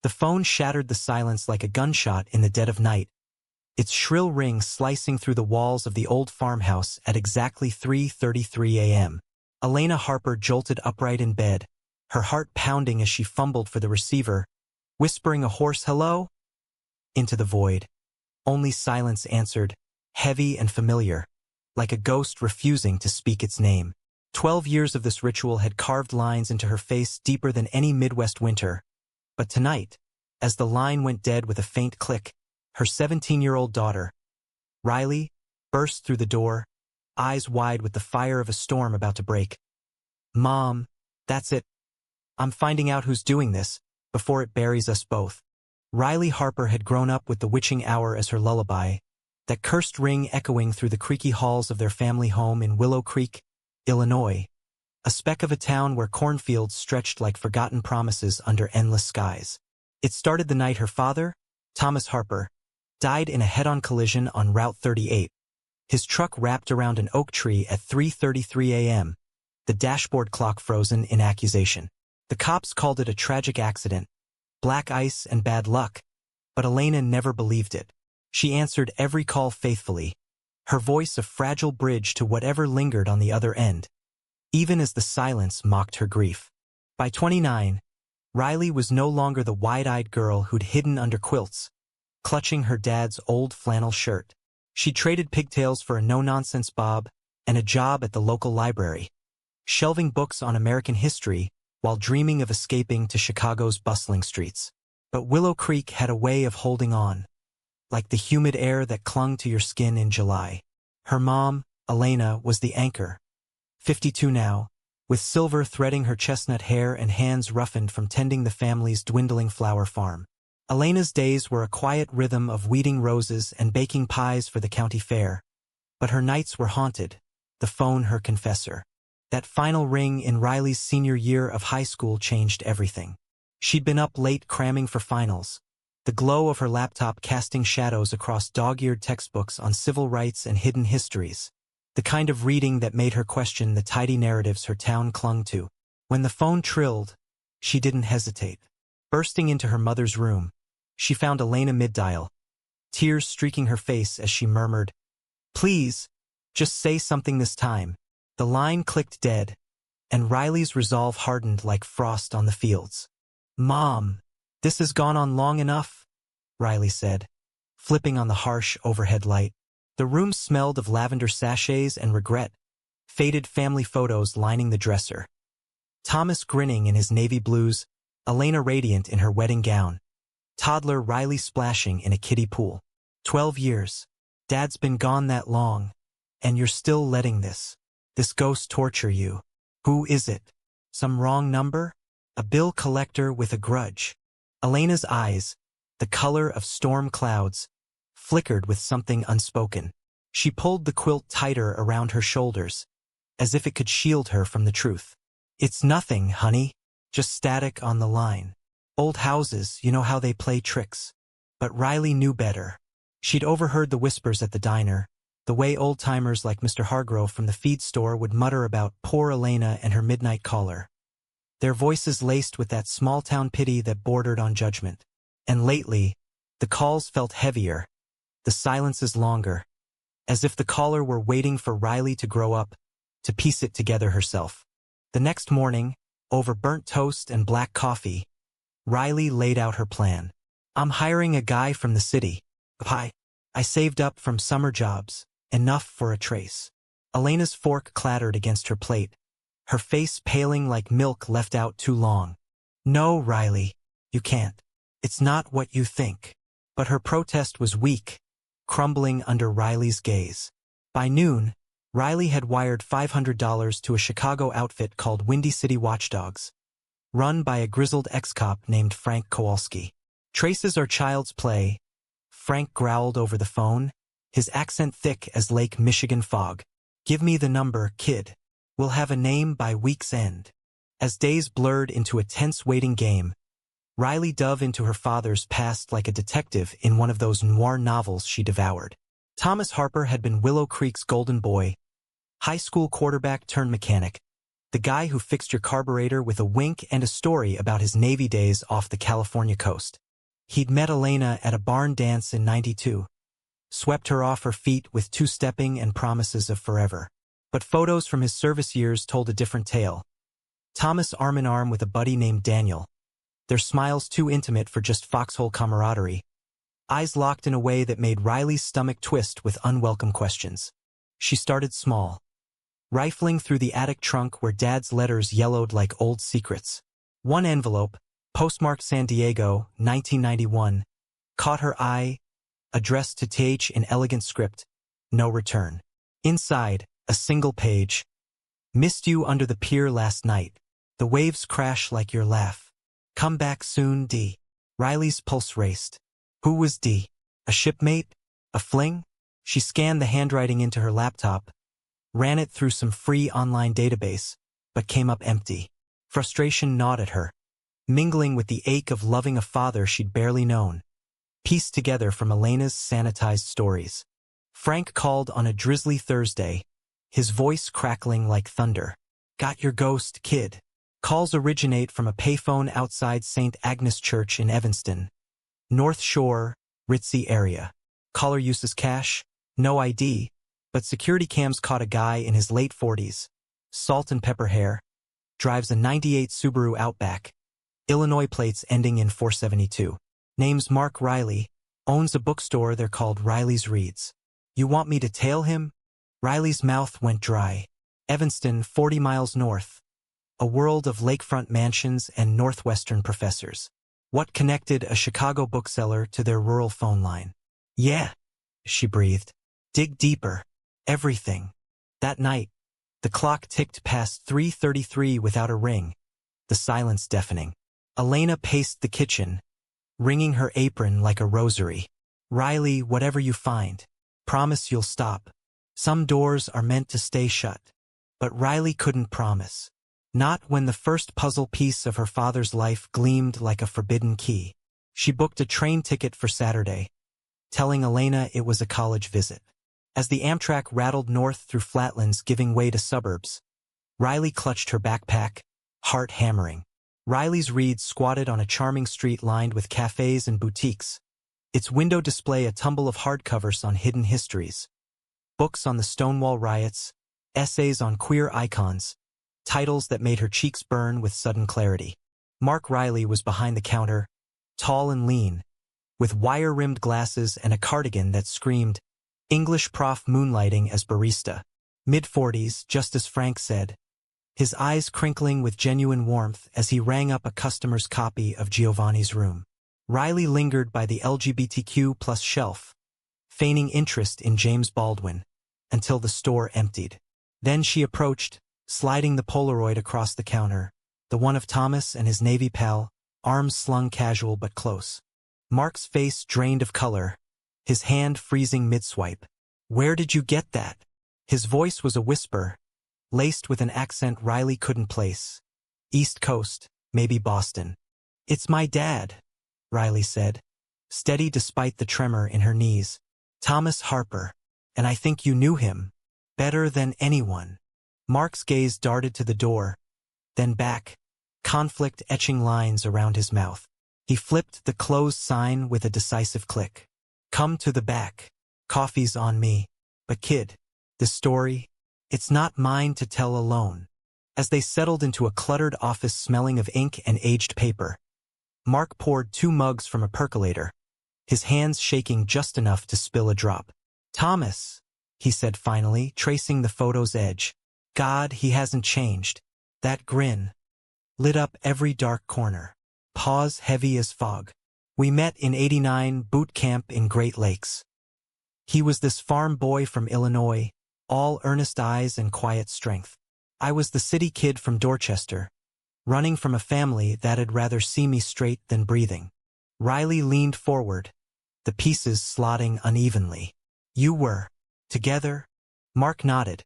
The phone shattered the silence like a gunshot in the dead of night, its shrill ring slicing through the walls of the old farmhouse at exactly 3:33 a.m. Elena Harper jolted upright in bed, her heart pounding as she fumbled for the receiver, whispering a hoarse hello into the void. Only silence answered, heavy and familiar, like a ghost refusing to speak its name. 12 years of this ritual had carved lines into her face deeper than any Midwest winter. But tonight, as the line went dead with a faint click, her 17-year-old daughter, Riley, burst through the door, eyes wide with the fire of a storm about to break. "Mom, that's it. I'm finding out who's doing this, before it buries us both." Riley Harper had grown up with the witching hour as her lullaby, that cursed ring echoing through the creaky halls of their family home in Willow Creek, Illinois, a speck of a town where cornfields stretched like forgotten promises under endless skies. It started the night her father, Thomas Harper, died in a head-on collision on Route 38. His truck wrapped around an oak tree at 3:33 a.m., the dashboard clock frozen in accusation. The cops called it a tragic accident, black ice and bad luck, but Elena never believed it. She answered every call faithfully, her voice a fragile bridge to whatever lingered on the other end, even as the silence mocked her grief. By 29, Riley was no longer the wide-eyed girl who'd hidden under quilts, clutching her dad's old flannel shirt. She traded pigtails for a no-nonsense bob and a job at the local library, shelving books on American history while dreaming of escaping to Chicago's bustling streets. But Willow Creek had a way of holding on, like the humid air that clung to your skin in July. Her mom, Elena, was the anchor, 52 now, with silver threading her chestnut hair and hands roughened from tending the family's dwindling flower farm. Elena's days were a quiet rhythm of weeding roses and baking pies for the county fair, but her nights were haunted, the phone her confessor. That final ring in Riley's senior year of high school changed everything. She'd been up late cramming for finals, the glow of her laptop casting shadows across dog-eared textbooks on civil rights and hidden histories, the kind of reading that made her question the tidy narratives her town clung to. When the phone trilled, she didn't hesitate. Bursting into her mother's room, she found Elena mid-dial, tears streaking her face as she murmured, "Please, just say something this time." The line clicked dead, and Riley's resolve hardened like frost on the fields. "Mom, this has gone on long enough," Riley said, flipping on the harsh overhead light. The room smelled of lavender sachets and regret, faded family photos lining the dresser. Thomas grinning in his navy blues, Elena radiant in her wedding gown, toddler Riley splashing in a kiddie pool. 12 years. Dad's been gone that long, and you're still letting this ghost torture you. Who is it? Some wrong number? A bill collector with a grudge? Elena's eyes, the color of storm clouds, flickered with something unspoken. She pulled the quilt tighter around her shoulders, as if it could shield her from the truth. "It's nothing, honey. Just static on the line. Old houses, you know how they play tricks." But Riley knew better. She'd overheard the whispers at the diner, the way old-timers like Mr. Hargrove from the feed store would mutter about poor Elena and her midnight caller, their voices laced with that small-town pity that bordered on judgment. And lately, the calls felt heavier, the silences longer, as if the caller were waiting for Riley to grow up, to piece it together herself. The next morning, over burnt toast and black coffee, Riley laid out her plan. "I'm hiring a guy from the city. I saved up from summer jobs, enough for a trace." Elena's fork clattered against her plate, her face paling like milk left out too long. "No, Riley, you can't. It's not what you think." But her protest was weak, crumbling under Riley's gaze. By noon, Riley had wired $500 to a Chicago outfit called Windy City Watchdogs, run by a grizzled ex-cop named Frank Kowalski. "Traces are child's play," Frank growled over the phone, his accent thick as Lake Michigan fog. "Give me the number, kid. We'll have a name by week's end." As days blurred into a tense waiting game, Riley dove into her father's past like a detective in one of those noir novels she devoured. Thomas Harper had been Willow Creek's golden boy, high school quarterback turned mechanic, The guy who fixed your carburetor with a wink and a story about his Navy days off the California coast. He'd met Elena at a barn dance in '92. Swept her off her feet with two-stepping and promises of forever. But photos from his service years told a different tale. Thomas arm-in-arm with a buddy named Daniel. Their smiles too intimate for just foxhole camaraderie. Eyes locked in a way that made Riley's stomach twist with unwelcome questions. She started small. Rifling through the attic trunk where Dad's letters yellowed like old secrets. One envelope, postmarked San Diego, 1991, caught her eye, addressed to TH in elegant script, no return. Inside, a single page. Missed you under the pier last night. The waves crash like your laugh. Come back soon, D. Riley's pulse raced. Who was D? A shipmate? A fling? She scanned the handwriting into her laptop, ran it through some free online database, but came up empty. Frustration gnawed at her, mingling with the ache of loving a father she'd barely known, pieced together from Elena's sanitized stories. Frank called on a drizzly Thursday, his voice crackling like thunder. Got your ghost, kid. Calls originate from a payphone outside St. Agnes Church in Evanston, North Shore, ritzy area. Caller uses cash, no ID, but security cams caught a guy in his late 40s, salt and pepper hair, drives a '98 Subaru Outback, Illinois plates ending in 472. Name's Mark Riley, owns a bookstore there called Riley's Reads. You want me to tail him? Riley's mouth went dry. Evanston, 40 miles north. A world of lakefront mansions and northwestern professors. What connected a Chicago bookseller to their rural phone line? Yeah, she breathed. Dig deeper. Everything. That night, the clock ticked past 3:33 without a ring, the silence deafening. Elena paced the kitchen, wringing her apron like a rosary. Riley, whatever you find, promise you'll stop. Some doors are meant to stay shut. But Riley couldn't promise. Not when the first puzzle piece of her father's life gleamed like a forbidden key. She booked a train ticket for Saturday, telling Elena it was a college visit. As the Amtrak rattled north through flatlands giving way to suburbs, Riley clutched her backpack, heart hammering. Riley's Reads squatted on a charming street lined with cafes and boutiques, its window display a tumble of hardcovers on hidden histories, books on the Stonewall riots, essays on queer icons, titles that made her cheeks burn with sudden clarity. Mark Riley was behind the counter, tall and lean, with wire-rimmed glasses and a cardigan that screamed, English prof moonlighting as barista. Mid-40s, just as Frank said, his eyes crinkling with genuine warmth as he rang up a customer's copy of Giovanni's Room. Riley lingered by the LGBTQ+ shelf, feigning interest in James Baldwin, until the store emptied. Then she approached, sliding the Polaroid across the counter, the one of Thomas and his Navy pal, arms slung casual but close. Mark's face drained of color, his hand freezing mid-swipe. Where did you get that? His voice was a whisper, laced with an accent Riley couldn't place. East Coast, maybe Boston. It's my dad, Riley said, steady despite the tremor in her knees. Thomas Harper, and I think you knew him. Better than anyone. Mark's gaze darted to the door, then back, conflict etching lines around his mouth. He flipped the closed sign with a decisive click. Come to the back. Coffee's on me. But kid, this story, it's not mine to tell alone. As they settled into a cluttered office smelling of ink and aged paper, Mark poured 2 mugs from a percolator, his hands shaking just enough to spill a drop. Thomas, he said finally, tracing the photo's edge. God, he hasn't changed. That grin lit up every dark corner. Pause heavy as fog. We met in '89 boot camp in Great Lakes. He was this farm boy from Illinois, all earnest eyes and quiet strength. I was the city kid from Dorchester, running from a family that'd rather see me straight than breathing. Riley leaned forward, the pieces slotting unevenly. You were together? Mark nodded,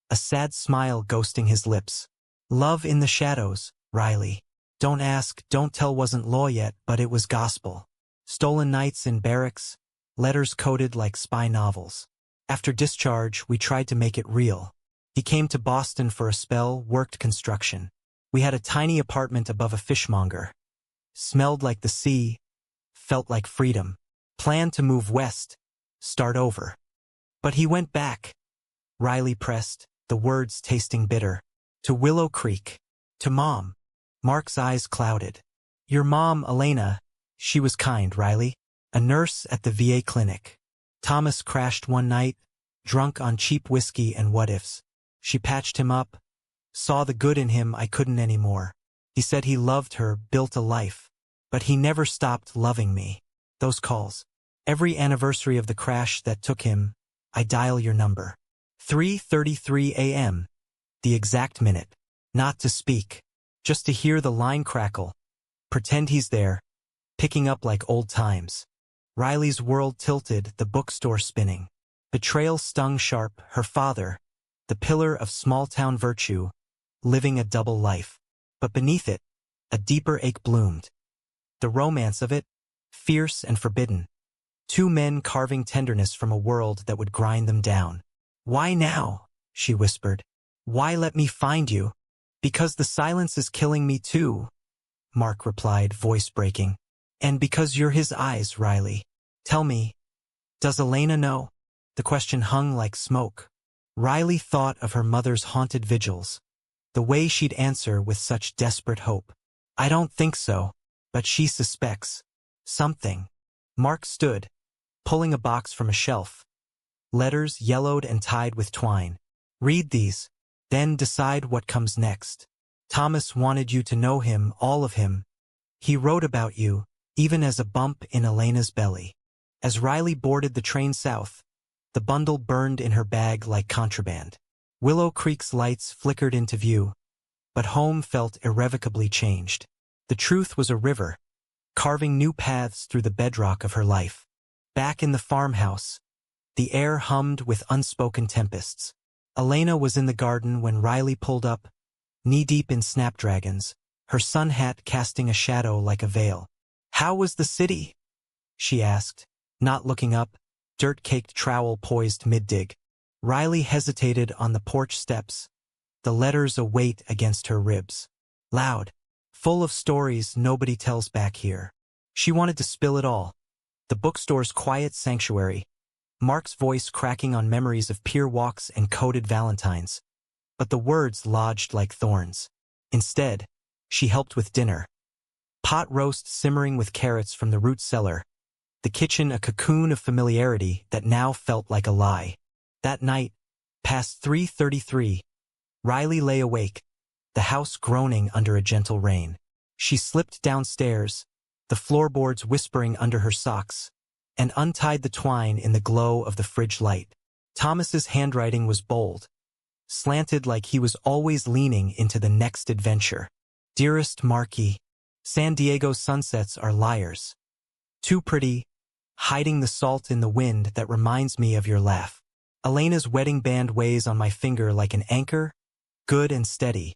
a sad smile ghosting his lips. Love in the shadows, Riley. Don't ask, don't tell wasn't law yet, but it was gospel. Stolen nights in barracks, letters coded like spy novels. After discharge, we tried to make it real. He came to Boston for a spell, worked construction. We had a tiny apartment above a fishmonger. Smelled like the sea, felt like freedom. Planned to move west, start over. But he went back. Riley pressed, the words tasting bitter. To Willow Creek. To Mom. Mark's eyes clouded. Your mom, Elena, she was kind, Riley. A nurse at the VA clinic. Thomas crashed one night, drunk on cheap whiskey and what-ifs. She patched him up, saw the good in him I couldn't anymore. He said he loved her, built a life. But he never stopped loving me. Those calls. Every anniversary of the crash that took him, I dial your number. 3:33 a.m. The exact minute. Not to speak. Just to hear the line crackle. Pretend he's there. Picking up like old times. Riley's world tilted, the bookstore spinning. Betrayal stung sharp, her father, the pillar of small-town virtue, living a double life. But beneath it, a deeper ache bloomed. The romance of it, fierce and forbidden. Two men carving tenderness from a world that would grind them down. Why now? She whispered. Why let me find you? Because the silence is killing me too, Mark replied, voice breaking. And because you're his eyes, Riley. Tell me, does Elena know? The question hung like smoke. Riley thought of her mother's haunted vigils. The way she'd answer with such desperate hope. I don't think so, but she suspects. Something. Mark stood, pulling a box from a shelf. Letters yellowed and tied with twine. Read these, then decide what comes next. Thomas wanted you to know him, all of him. He wrote about you, even as a bump in Elena's belly. As Riley boarded the train south, the bundle burned in her bag like contraband. Willow Creek's lights flickered into view, but home felt irrevocably changed. The truth was a river, carving new paths through the bedrock of her life. Back in the farmhouse, the air hummed with unspoken tempests. Elena was in the garden when Riley pulled up, knee-deep in snapdragons, her sun hat casting a shadow like a veil. How was the city? She asked, not looking up, dirt-caked trowel poised mid-dig. Riley hesitated on the porch steps, the letters a weight against her ribs. Loud, full of stories nobody tells back here. She wanted to spill it all. The bookstore's quiet sanctuary, Mark's voice cracking on memories of pier walks and coded valentines. But the words lodged like thorns. Instead, she helped with dinner. Pot roast simmering with carrots from the root cellar. The kitchen a cocoon of familiarity that now felt like a lie. That night, past 3:33, Riley lay awake, the house groaning under a gentle rain. She slipped downstairs, the floorboards whispering under her socks, and untied the twine in the glow of the fridge light. Thomas's handwriting was bold, slanted like he was always leaning into the next adventure. Dearest Marky, San Diego sunsets are liars. Too pretty, hiding the salt in the wind that reminds me of your laugh. Elena's wedding band weighs on my finger like an anchor, good and steady.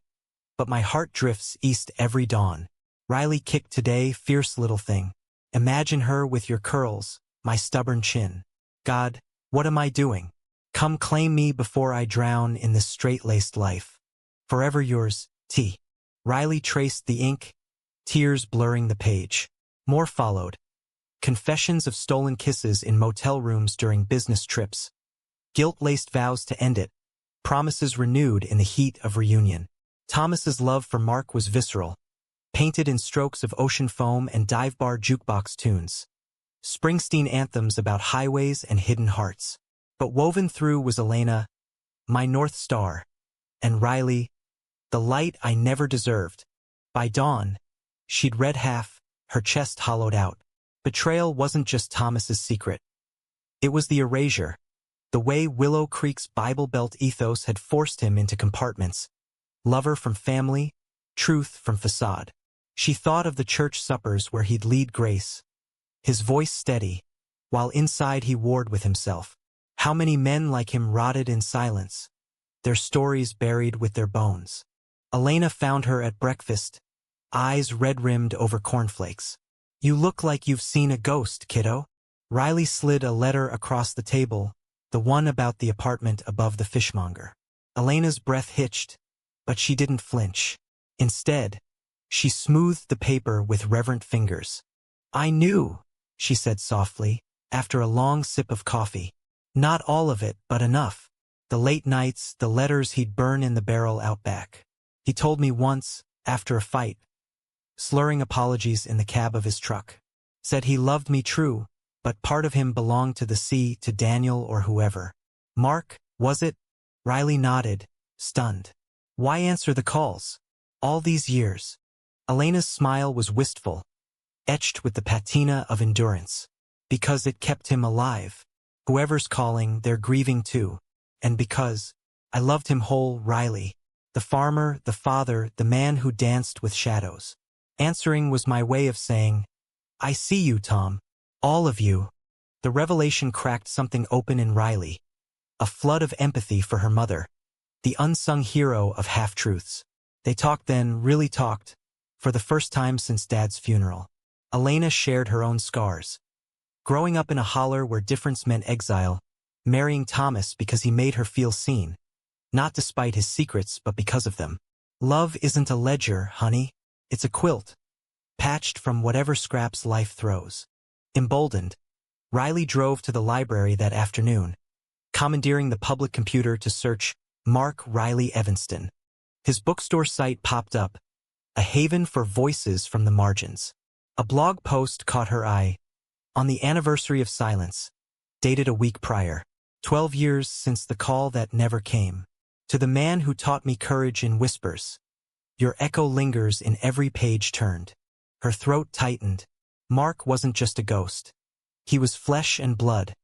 But my heart drifts east every dawn. Riley kicked today, fierce little thing. Imagine her with your curls, my stubborn chin. God, what am I doing? Come claim me before I drown in this straight-laced life. Forever yours, T. Riley traced the ink, tears blurring the page. More followed. Confessions of stolen kisses in motel rooms during business trips. Guilt-laced vows to end it. Promises renewed in the heat of reunion. Thomas's love for Mark was visceral, painted in strokes of ocean foam and dive-bar jukebox tunes. Springsteen anthems about highways and hidden hearts. But woven through was Elena, my North Star, and Riley, the light I never deserved. By dawn, she'd read half, her chest hollowed out. Betrayal wasn't just Thomas's secret. It was the erasure, the way Willow Creek's Bible Belt ethos had forced him into compartments. Lover from family, truth from facade. She thought of the church suppers where he'd lead grace, his voice steady, while inside he warred with himself. How many men like him rotted in silence, their stories buried with their bones. Elena found her at breakfast, eyes red-rimmed over cornflakes. You look like you've seen a ghost, kiddo. Riley slid a letter across the table, the one about the apartment above the fishmonger. Elena's breath hitched, but she didn't flinch. Instead, she smoothed the paper with reverent fingers. "I knew," she said softly, after a long sip of coffee. "Not all of it, but enough. The late nights, the letters he'd burn in the barrel out back. He told me once, after a fight, slurring apologies in the cab of his truck. Said he loved me true, but part of him belonged to the sea, to Daniel or whoever. Mark, was it?" Riley nodded, stunned. "Why answer the calls? All these years." Elena's smile was wistful, etched with the patina of endurance. "Because it kept him alive. Whoever's calling, they're grieving too. And because I loved him whole, Riley. The farmer, the father, the man who danced with shadows. Answering was my way of saying, 'I see you, Tom. All of you.'" The revelation cracked something open in Riley. A flood of empathy for her mother, the unsung hero of half-truths. They talked then, really talked, for the first time since Dad's funeral. Elena shared her own scars. Growing up in a holler where difference meant exile, marrying Thomas because he made her feel seen, not despite his secrets but because of them. Love isn't a ledger, honey. It's a quilt, patched from whatever scraps life throws. Emboldened, Riley drove to the library that afternoon, commandeering the public computer to search Mark Riley Evanston. His bookstore site popped up, a haven for voices from the margins. A blog post caught her eye. On the anniversary of silence, dated a week prior. 12 years since the call that never came. To the man who taught me courage in whispers. Your echo lingers in every page turned. Her throat tightened. Mark wasn't just a ghost. He was flesh and blood,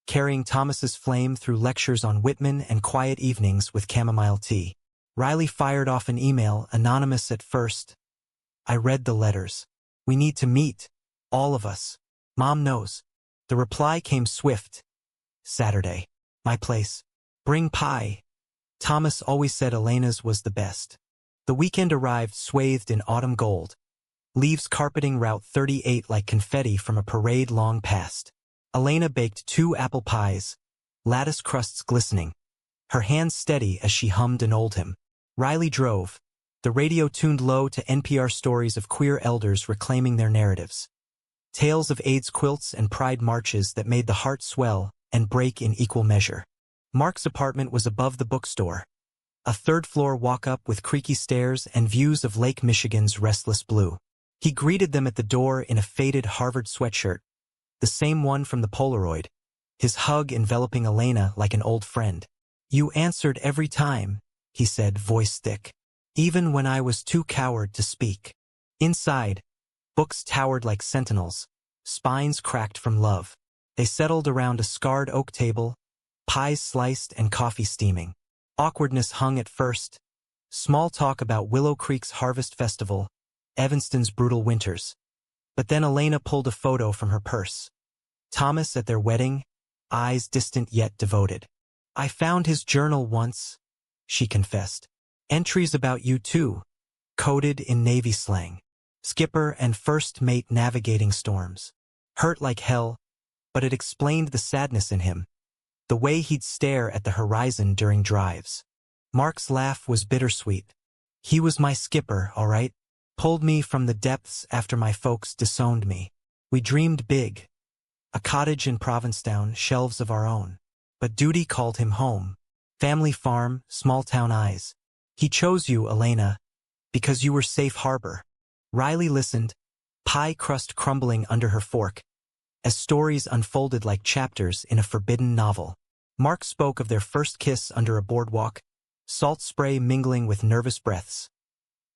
carrying Thomas's flame through lectures on Whitman and quiet evenings with chamomile tea. Riley fired off an email, anonymous at first. "I read the letters. We need to meet. All of us. Mom knows." The reply came swift. "Saturday. My place. Bring pie." Thomas always said Elena's was the best. The weekend arrived swathed in autumn gold. Leaves carpeting Route 38 like confetti from a parade long past. Elena baked 2 apple pies, lattice crusts glistening, her hands steady as she hummed an old hymn. Riley drove, the radio tuned low to NPR stories of queer elders reclaiming their narratives. Tales of AIDS quilts and pride marches that made the heart swell and break in equal measure. Mark's apartment was above the bookstore, a third-floor walk-up with creaky stairs and views of Lake Michigan's restless blue. He greeted them at the door in a faded Harvard sweatshirt, the same one from the Polaroid, his hug enveloping Elena like an old friend. "You answered every time," he said, voice thick, "even when I was too coward to speak." Inside, books towered like sentinels, spines cracked from love. They settled around a scarred oak table, pies sliced and coffee steaming. Awkwardness hung at first. Small talk about Willow Creek's Harvest Festival, Evanston's brutal winters. But then Elena pulled a photo from her purse. Thomas at their wedding, eyes distant yet devoted. "I found his journal once," she confessed. "Entries about you too, coded in Navy slang. Skipper and first mate navigating storms. Hurt like hell, but it explained the sadness in him. The way he'd stare at the horizon during drives. Mark's laugh was bittersweet. He was my skipper, all right. Pulled me from the depths after my folks disowned me. We dreamed big. A cottage in Provincetown, shelves of our own. But duty called him home. Family farm, small town eyes. He chose you, Elena, because you were safe harbor." Riley listened, pie crust crumbling under her fork, as stories unfolded like chapters in a forbidden novel. Mark spoke of their first kiss under a boardwalk, salt spray mingling with nervous breaths.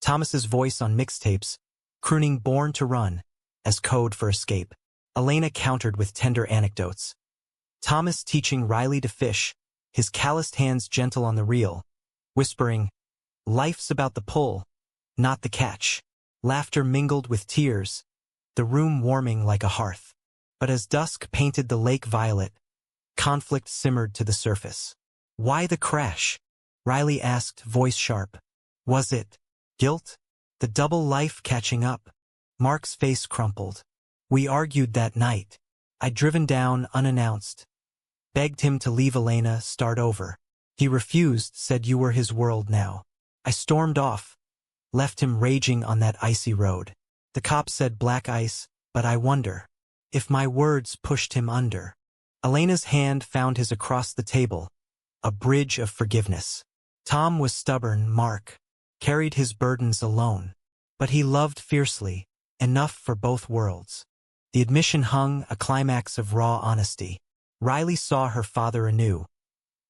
Thomas's voice on mixtapes, crooning Born to Run, as code for escape. Elena countered with tender anecdotes. Thomas teaching Riley to fish, his calloused hands gentle on the reel, whispering, "Life's about the pull, not the catch." Laughter mingled with tears, the room warming like a hearth. But as dusk painted the lake violet, conflict simmered to the surface. "Why the crash?" Riley asked, voice sharp. "Was it guilt? The double life catching up?" Mark's face crumpled. "We argued that night. I'd driven down unannounced. Begged him to leave Elena, start over. He refused, said you were his world now. I stormed off, left him raging on that icy road. The cop said black ice, but I wonder if my words pushed him under. Elena's hand found his across the table, a bridge of forgiveness. Tom was stubborn, Mark carried his burdens alone. But he loved fiercely, enough for both worlds. The admission hung, a climax of raw honesty. Riley saw her father anew.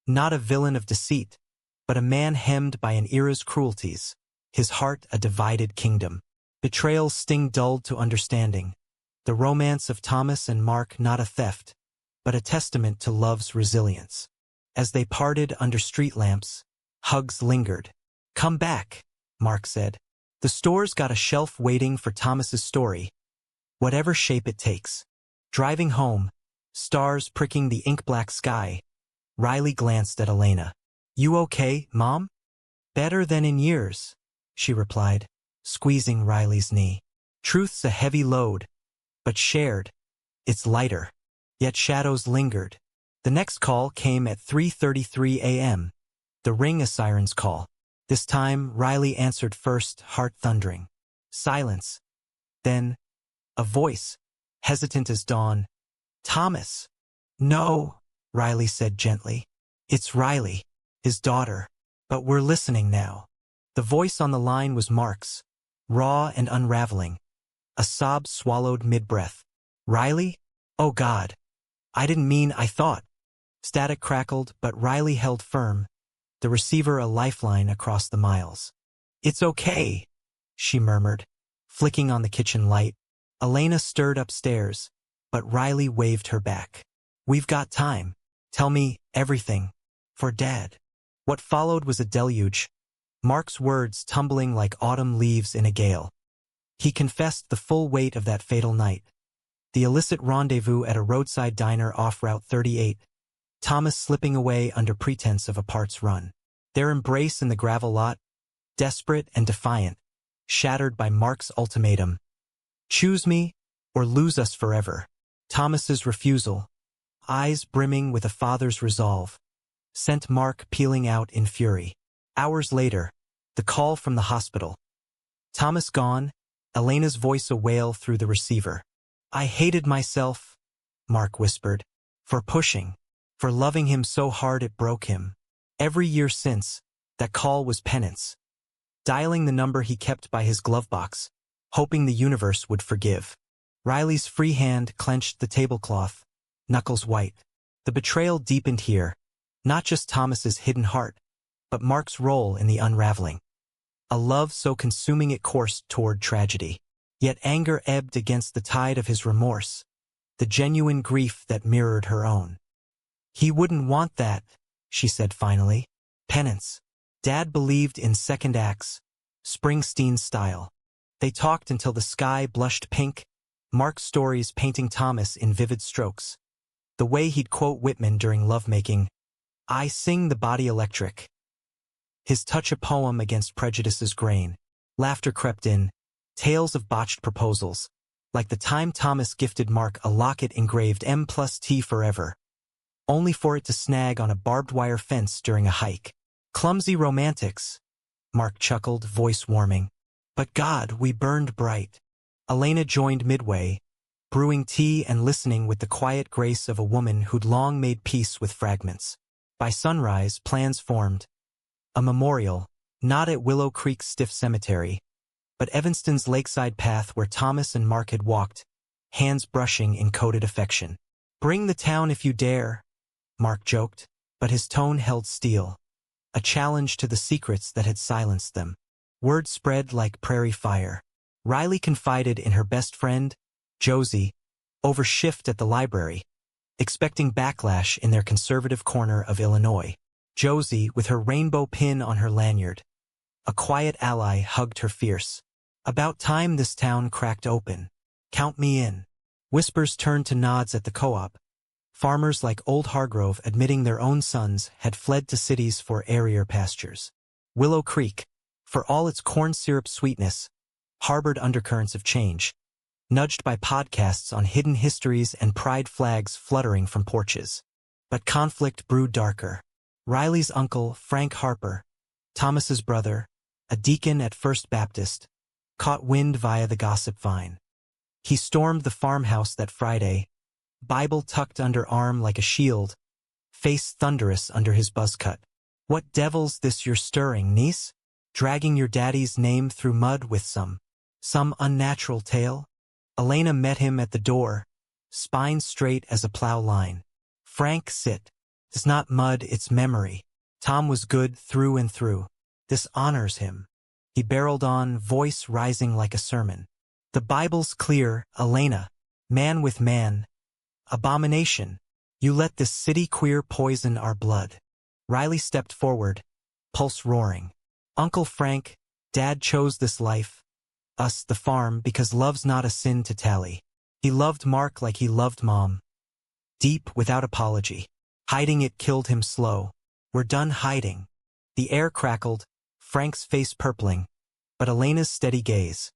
Not a villain of deceit, but a man hemmed by an era's cruelties. His heart a divided kingdom. Betrayal's sting dulled to understanding. The romance of Thomas and Mark not a theft, but a testament to love's resilience. As they parted under street lamps, hugs lingered. Come back, Mark said. The store's got a shelf waiting for Thomas's story, whatever shape it takes. Driving home, stars pricking the ink-black sky, Riley glanced at Elena. You okay, Mom? Better than in years, she replied, squeezing Riley's knee. Truth's a heavy load, but shared, it's lighter. Yet shadows lingered. The next call came at 3:33 a.m. The ring a siren's call. This time, Riley answered first, heart thundering. Silence. Then, a voice, hesitant as dawn. Thomas. No, Riley said gently. It's Riley, his daughter. But we're listening now. The voice on the line was Mark's, raw and unraveling. A sob swallowed mid-breath. Riley? Oh God. I didn't mean I thought. Static crackled, but Riley held firm, the receiver a lifeline across the miles. It's okay, she murmured, flicking on the kitchen light. Elena stirred upstairs, but Riley waved her back. We've got time. Tell me everything. For Dad. What followed was a deluge, Mark's words tumbling like autumn leaves in a gale. He confessed the full weight of that fatal night. The illicit rendezvous at a roadside diner off Route 38, Thomas slipping away under pretense of a parts run. Their embrace in the gravel lot, desperate and defiant, shattered by Mark's ultimatum. Choose me, or lose us forever. Thomas's refusal, eyes brimming with a father's resolve, sent Mark peeling out in fury. Hours later, the call from the hospital. Thomas gone, Elena's voice a wail through the receiver. I hated myself, Mark whispered, for pushing, for loving him so hard it broke him. Every year since, that call was penance. Dialing the number he kept by his glove box, hoping the universe would forgive. Riley's free hand clenched the tablecloth, knuckles white. The betrayal deepened here, not just Thomas's hidden heart, but Mark's role in the unraveling. A love so consuming it coursed toward tragedy. Yet anger ebbed against the tide of his remorse, the genuine grief that mirrored her own. He wouldn't want that, she said finally. Penance. Dad believed in second acts, Springsteen style. They talked until the sky blushed pink, Mark's stories painting Thomas in vivid strokes. The way he'd quote Whitman during lovemaking, I sing the body electric. His touch a poem against prejudice's grain. Laughter crept in, tales of botched proposals, like the time Thomas gifted Mark a locket engraved M+T forever, only for it to snag on a barbed wire fence during a hike. Clumsy romantics, Mark chuckled, voice warming. But God, we burned bright. Elena joined midway, brewing tea and listening with the quiet grace of a woman who'd long made peace with fragments. By sunrise, plans formed. A memorial, not at Willow Creek's stiff cemetery, but Evanston's lakeside path where Thomas and Mark had walked, hands brushing in coded affection. Bring the town if you dare, Mark joked, but his tone held steel, a challenge to the secrets that had silenced them. Word spread like prairie fire. Riley confided in her best friend, Josie, over shift at the library, expecting backlash in their conservative corner of Illinois. Josie, with her rainbow pin on her lanyard, a quiet ally, hugged her fierce. About time this town cracked open. Count me in. Whispers turned to nods at the co-op. Farmers like Old Hargrove admitting their own sons had fled to cities for airier pastures. Willow Creek, for all its corn syrup sweetness, harbored undercurrents of change, nudged by podcasts on hidden histories and pride flags fluttering from porches. But conflict brewed darker. Riley's uncle, Frank Harper, Thomas's brother, a deacon at First Baptist, caught wind via the gossip vine. He stormed the farmhouse that Friday, Bible tucked under arm like a shield, face thunderous under his buzzcut. "What devil's this you're stirring, niece? Dragging your daddy's name through mud with some unnatural tale?" Elena met him at the door, spine straight as a plow line. "Frank, sit. It's not mud, it's memory. Tom was good through and through. This honors him." He barreled on, voice rising like a sermon. "The Bible's clear, Elena. Man with man. Abomination. You let this city queer poison our blood." Riley stepped forward, pulse roaring. "Uncle Frank, Dad chose this life, us, the farm, because love's not a sin to tally. He loved Mark like he loved Mom. Deep, without apology. Hiding it killed him slow. We're done hiding." The air crackled, Frank's face purpling, but Elena's steady gaze,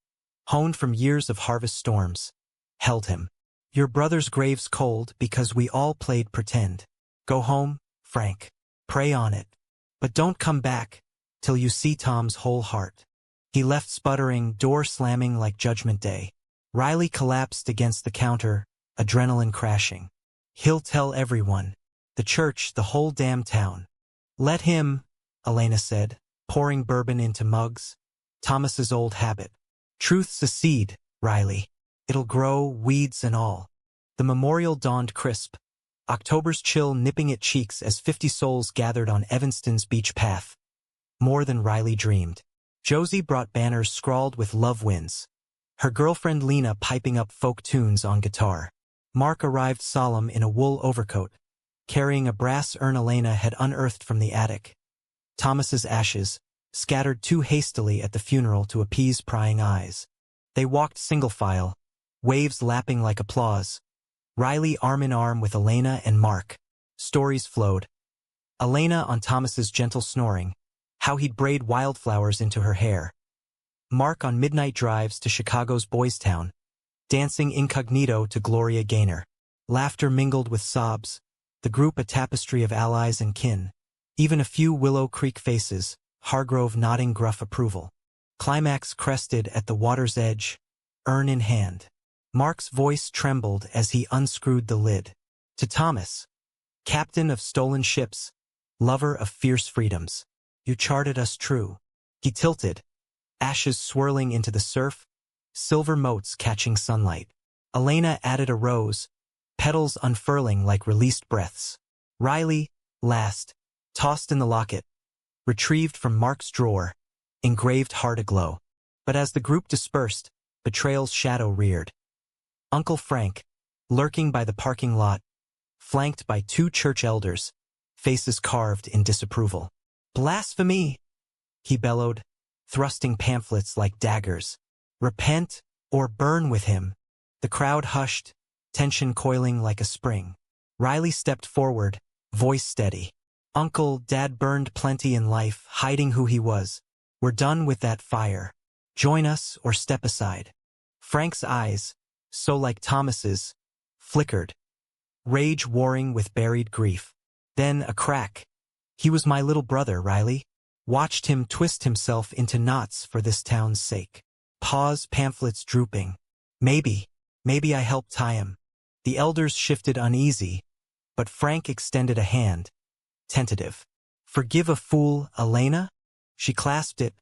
honed from years of harvest storms, held him. "Your brother's grave's cold because we all played pretend. Go home, Frank. Pray on it. But don't come back till you see Tom's whole heart." He left sputtering, door slamming like Judgment Day. Riley collapsed against the counter, adrenaline crashing. "He'll tell everyone. The church, the whole damn town." "Let him," Elena said, pouring bourbon into mugs. "Thomas's old habit. Truth's a seed, Riley. It'll grow, weeds and all." The memorial dawned crisp, October's chill nipping at cheeks as 50 souls gathered on Evanston's beach path. More than Riley dreamed. Josie brought banners scrawled with love wins, her girlfriend Lena piping up folk tunes on guitar. Mark arrived solemn in a wool overcoat, carrying a brass urn Elena had unearthed from the attic. Thomas's ashes, scattered too hastily at the funeral to appease prying eyes. They walked single file, waves lapping like applause. Riley arm in arm with Elena and Mark. Stories flowed. Elena on Thomas's gentle snoring, how he'd braid wildflowers into her hair. Mark on midnight drives to Chicago's Boys Town, dancing incognito to Gloria Gaynor. Laughter mingled with sobs, the group a tapestry of allies and kin. Even a few Willow Creek faces, Hargrove nodding gruff approval. Climax crested at the water's edge, urn in hand. Mark's voice trembled as he unscrewed the lid. To Thomas, captain of stolen ships, lover of fierce freedoms, you charted us true. He tilted, ashes swirling into the surf, silver motes catching sunlight. Elena added a rose, petals unfurling like released breaths. Riley, last, tossed in the locket, retrieved from Mark's drawer, engraved heart aglow. But as the group dispersed, betrayal's shadow reared. Uncle Frank, lurking by the parking lot, flanked by 2 church elders, faces carved in disapproval. "Blasphemy!" he bellowed, thrusting pamphlets like daggers. "Repent, or burn with him." The crowd hushed, tension coiling like a spring. Riley stepped forward, voice steady. "Uncle, Dad burned plenty in life, hiding who he was. We're done with that fire. Join us or step aside." Frank's eyes, so like Thomas's, flickered, rage warring with buried grief. Then a crack. "He was my little brother, Riley. Watched him twist himself into knots for this town's sake." Pause, pamphlets drooping. Maybe I helped tie him." The elders shifted uneasy, but Frank extended a hand, tentative. "Forgive a fool, Elena?" She clasped it,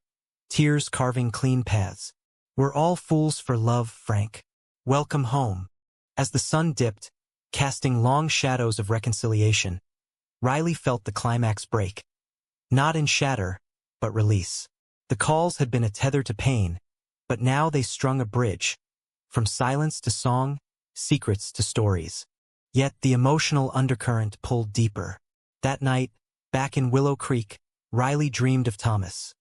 tears carving clean paths. "We're all fools for love, Frank. Welcome home." As the sun dipped, casting long shadows of reconciliation, Riley felt the climax break. Not in shatter, but release. The calls had been a tether to pain, but now they strung a bridge, from silence to song, secrets to stories. Yet the emotional undercurrent pulled deeper. That night, back in Willow Creek, Riley dreamed of Thomas.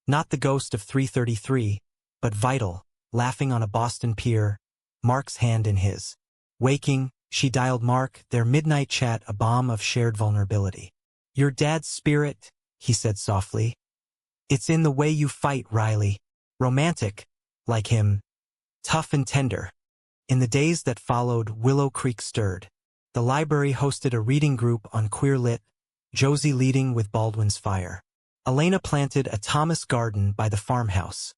Not the ghost of 333, but vital, laughing on a Boston pier, Mark's hand in his. Waking, she dialed Mark, their midnight chat a balm of shared vulnerability. "Your dad's spirit," he said softly. "It's in the way you fight, Riley. Romantic, like him. Tough and tender." In the days that followed, Willow Creek stirred. The library hosted a reading group on queer lit, Josie leading with Baldwin's fire. Elena planted a Thomas garden by the farmhouse.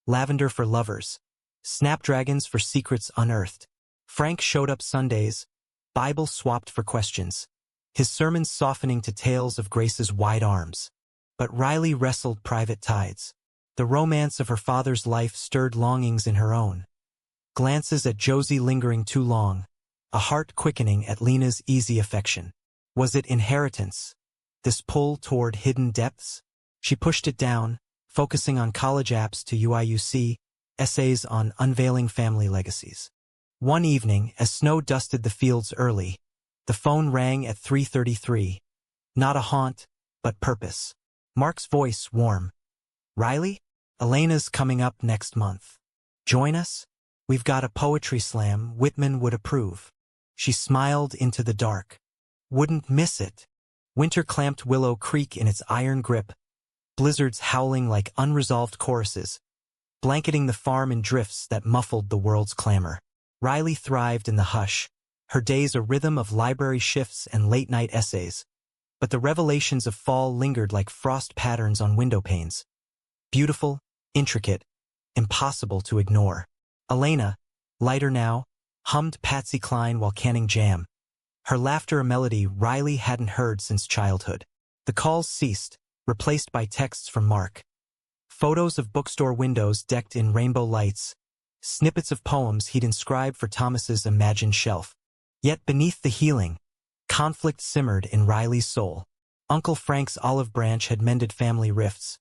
Lavender for lovers. Snapdragons for secrets unearthed. Frank showed up Sundays. Bible swapped for questions. His sermons softening to tales of Grace's wide arms. But Riley wrestled private tides. The romance of her father's life stirred longings in her own. Glances at Josie lingering too long. A heart quickening at Lena's easy affection. Was it inheritance? This pull toward hidden depths? She pushed it down, focusing on college apps to UIUC, essays on unveiling family legacies. One evening, as snow dusted the fields early, the phone rang at 3:33. Not a haunt, but purpose. Mark's voice warm. Riley? Elena's coming up next month. Join us? We've got a poetry slam Whitman would approve. She smiled into the dark. Wouldn't miss it. Winter clamped Willow Creek in its iron grip, blizzards howling like unresolved choruses, blanketing the farm in drifts that muffled the world's clamor. Riley thrived in the hush, her days a rhythm of library shifts and late-night essays. But the revelations of fall lingered like frost patterns on window panes. Beautiful, intricate, impossible to ignore. Elena, lighter now, hummed Patsy Cline while canning jam. Her laughter a melody Riley hadn't heard since childhood. The calls ceased, replaced by texts from Mark. Photos of bookstore windows decked in rainbow lights, snippets of poems he'd inscribed for Thomas's imagined shelf. Yet beneath the healing, conflict simmered in Riley's soul. Uncle Frank's olive branch had mended family rifts.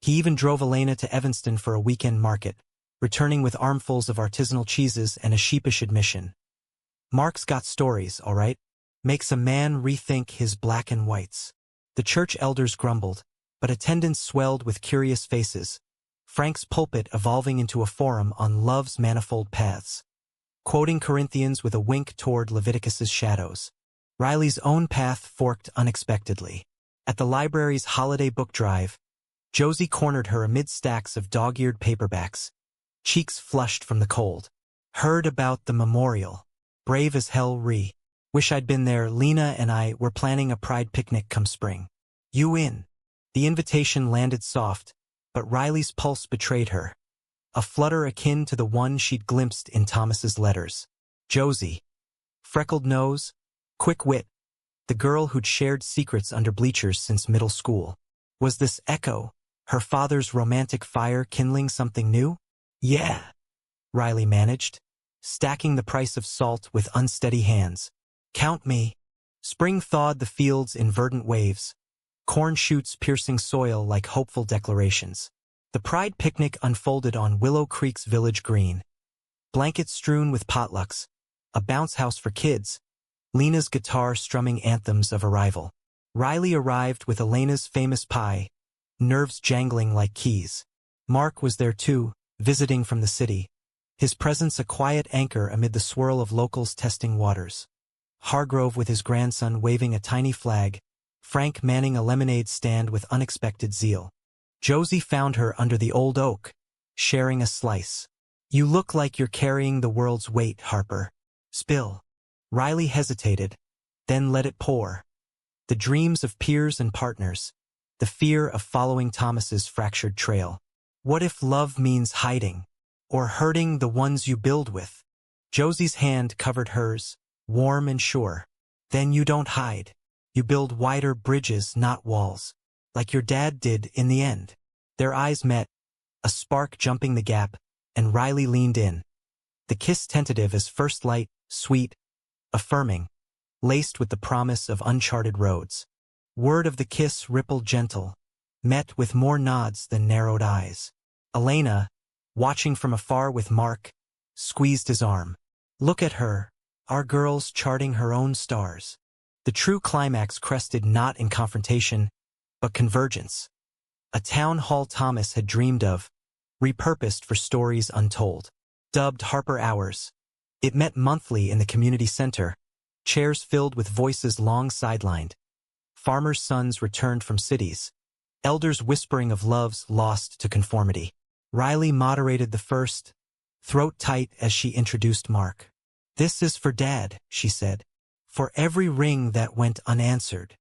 He even drove Elena to Evanston for a weekend market, returning with armfuls of artisanal cheeses and a sheepish admission. Mark's got stories, all right. Makes a man rethink his black and whites. The church elders grumbled, but attendance swelled with curious faces. Frank's pulpit evolving into a forum on love's manifold paths. Quoting Corinthians with a wink toward Leviticus's shadows. Riley's own path forked unexpectedly. At the library's holiday book drive, Josie cornered her amid stacks of dog-eared paperbacks, cheeks flushed from the cold. Heard about the memorial. Brave as hell Wish I'd been there. Lena and I were planning a pride picnic come spring. You in? The invitation landed soft, but Riley's pulse betrayed her. A flutter akin to the one she'd glimpsed in Thomas's letters. Josie. Freckled nose, quick wit, the girl who'd shared secrets under bleachers since middle school. Was this echo, her father's romantic fire kindling something new? Yeah, Riley managed, stacking the price of salt with unsteady hands. Count me. Spring thawed the fields in verdant waves, corn shoots piercing soil like hopeful declarations. The pride picnic unfolded on Willow Creek's village green. Blankets strewn with potlucks, a bounce house for kids, Lena's guitar strumming anthems of arrival. Riley arrived with Elena's famous pie, nerves jangling like keys. Mark was there too, visiting from the city, his presence a quiet anchor amid the swirl of locals testing waters. Hargrove with his grandson waving a tiny flag, Frank manning a lemonade stand with unexpected zeal. Josie found her under the old oak, sharing a slice. You look like you're carrying the world's weight, Harper. Spill. Riley hesitated, then let it pour. The dreams of peers and partners, the fear of following Thomas's fractured trail. What if love means hiding, or hurting the ones you build with? Josie's hand covered hers, warm and sure. Then you don't hide. You build wider bridges, not walls, like your dad did in the end. Their eyes met, a spark jumping the gap, and Riley leaned in. The kiss tentative as first light, sweet, affirming, laced with the promise of uncharted roads. Word of the kiss rippled gentle, met with more nods than narrowed eyes. Elena, watching from afar with Mark, squeezed his arm. Look at her, our girl's charting her own stars. The true climax crested not in confrontation, but convergence. A town hall Thomas had dreamed of, repurposed for stories untold. Dubbed Harper Hours, it met monthly in the community center, chairs filled with voices long sidelined. Farmers' sons returned from cities, elders whispering of loves lost to conformity. Riley moderated the first, throat tight as she introduced Mark. This is for Dad, she said. For every ring that went unanswered.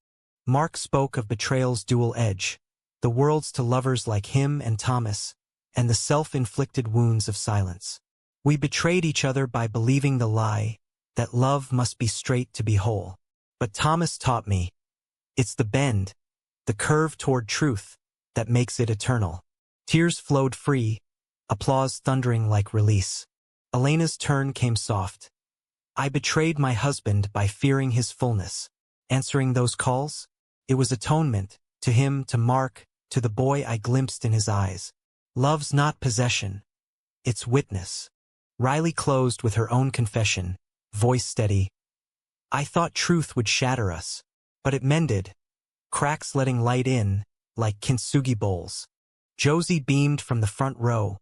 Mark spoke of betrayal's dual edge, the worlds to lovers like him and Thomas, and the self-inflicted wounds of silence. We betrayed each other by believing the lie that love must be straight to be whole. But Thomas taught me, it's the bend, the curve toward truth, that makes it eternal. Tears flowed free, applause thundering like release. Elena's turn came soft. I betrayed my husband by fearing his fullness. Answering those calls? It was atonement, to him, to Mark, to the boy I glimpsed in his eyes. Love's not possession, it's witness. Riley closed with her own confession, voice steady. I thought truth would shatter us, but it mended, cracks letting light in, like kintsugi bowls. Josie beamed from the front row,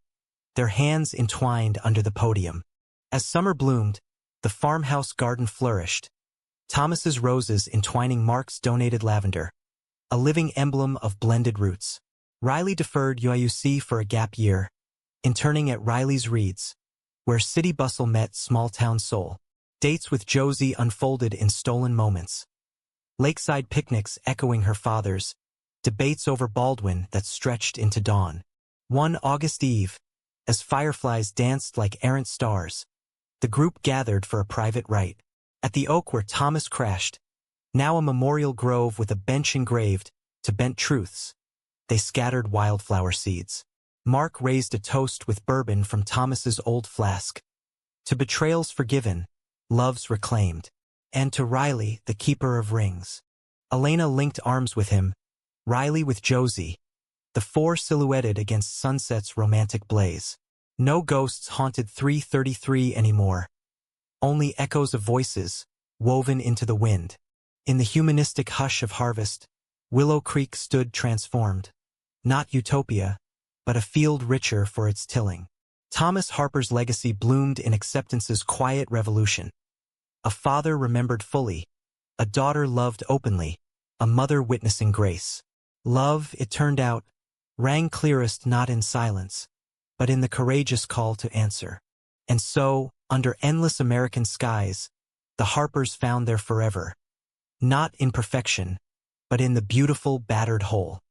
their hands entwined under the podium. As summer bloomed, the farmhouse garden flourished, Thomas's roses entwining Mark's donated lavender, a living emblem of blended roots. Riley deferred UIUC for a gap year, interning at Riley's Reeds, where city bustle met small-town soul. Dates with Josie unfolded in stolen moments. Lakeside picnics echoing her father's, debates over Baldwin that stretched into dawn. One August eve, as fireflies danced like errant stars, the group gathered for a private rite. At the oak where Thomas crashed, now a memorial grove with a bench engraved, to bent truths, they scattered wildflower seeds. Mark raised a toast with bourbon from Thomas's old flask. To betrayals forgiven, loves reclaimed. And to Riley, the keeper of rings. Elena linked arms with him, Riley with Josie, the four silhouetted against sunset's romantic blaze. No ghosts haunted 333 anymore. Only echoes of voices, woven into the wind. In the humanistic hush of harvest, Willow Creek stood transformed. Not utopia, but a field richer for its tilling. Thomas Harper's legacy bloomed in acceptance's quiet revolution. A father remembered fully, a daughter loved openly, a mother witnessing grace. Love, it turned out, rang clearest not in silence, but in the courageous call to answer. And so, under endless American skies, the Harpers found their forever. Not in perfection, but in the beautiful battered whole.